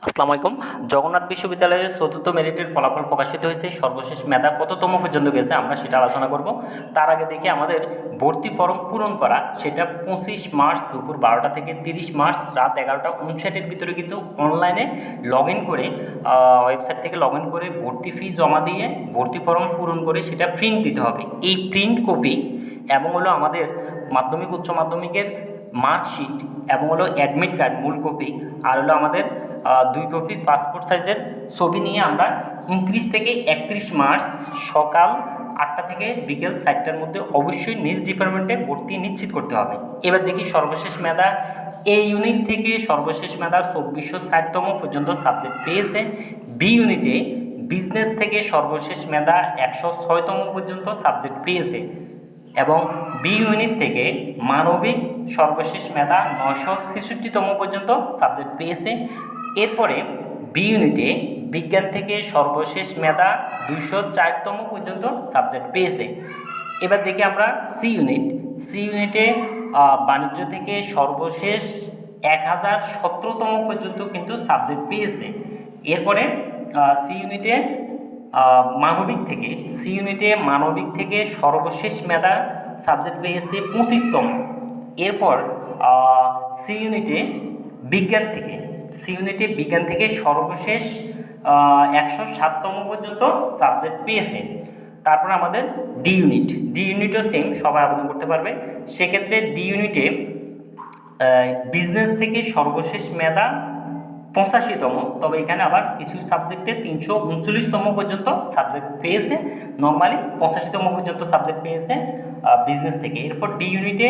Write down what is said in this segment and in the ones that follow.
আসসালামু আলাইকুম। জগন্নাথ বিশ্ববিদ্যালয়ের চতুর্থ মেরিটের ফলাফল প্রকাশিত হয়েছে। সর্বশেষ মেধা কততম পর্যন্ত গেছে আমরা সেটা আলোচনা করব। তার আগে দেখি আমাদের ভর্তি ফরম পূরণ করা সেটা 25 মার্চ দুপুর 12টা থেকে 30 মার্চ রাত 11টা 59-এর ভিতরে কিন্তু অনলাইনে লগ ইন করে ওয়েবসাইট থেকে লগ ইন করে ভর্তি ফি জমা দিয়ে ভর্তি ফরম পূরণ করে সেটা প্রিন্ট দিতে হবে। এই প্রিন্ট কপি এবং হলো আমাদের মাধ্যমিক উচ্চ মাধ্যমিকের মার্কশিট এবং হলো অ্যাডমিট কার্ড মূল কপি আর হলো আমাদের 2 কপি পাসপোর্ট সাইজের ছবি নিয়ে আমরা 29 থেকে 31 মার্চ সকাল 8টা থেকে বিকেল 4টার মধ্যে অবশ্যই নিজ ডিপার্টমেন্টে ভর্তি নিশ্চিত করতে হবে। এবার দেখি সর্বশেষ মেধা এই ইউনিট থেকে সর্বশেষ মেধা 2460তম পর্যন্ত সাবজেক্ট পেয়েছে। বি ইউনিটে বিজনেস থেকে সর্বশেষ মেধা 106তম পর্যন্ত সাবজেক্ট পেয়েছে এবং বি ইউনিট থেকে মানবিক সর্বশেষ মেধা 966তম পর্যন্ত সাবজেক্ট পেয়েছে। এরপরে বি ইউনিটে বিজ্ঞান থেকে সর্বশেষ মেধা 204তম পর্যন্ত সাবজেক্ট পেয়েছে। এবার দেখি আমরা সি ইউনিটে বাণিজ্য থেকে সর্বশেষ 1017তম পর্যন্ত কিন্তু সাবজেক্ট পেয়েছে। এরপরে সি ইউনিটে মানবিক থেকে সর্বশেষ মেধা সাবজেক্ট পেয়েছে 25তম। এরপর সি ইউনিটে বিজ্ঞান থেকে সর্বশেষ 107তম পর্যন্ত সাবজেক্ট পেয়েছে। তারপর আমাদের ডি ইউনিটও সেম, সবাই আবেদন করতে পারবে। সেক্ষেত্রে ডি ইউনিটে বিজনেস থেকে সর্বশেষ মেধা 85তম, তবে এখানে আবার কিছু সাবজেক্টে 339তম পর্যন্ত সাবজেক্ট পেয়েছে। নর্মালি 85তম পর্যন্ত সাবজেক্ট পেয়েছে বিজনেস থেকে। এরপর ডি ইউনিটে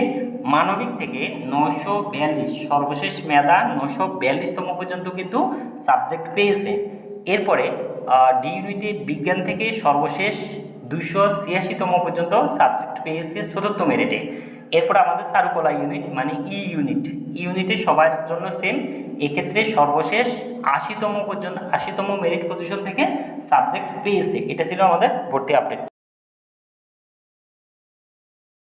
মানবিক থেকে 942 সর্বশেষ মেধা 942তম পর্যন্ত কিন্তু সাবজেক্ট পেয়েছে। এরপরে ডি ইউনিটে বিজ্ঞান থেকে সর্বশেষ 286তম পর্যন্ত সাবজেক্ট পেয়েছে চতুর্থ মেরিটে। এরপর আমাদের চারুকলা ইউনিট মানে ইউনিটে সবার জন্য সেম। এক্ষেত্রে সর্বশেষ 80তম মেরিট পজিশন থেকে সাবজেক্ট পেয়েছে। এটা ছিল আমাদের ভর্তি আপডেট।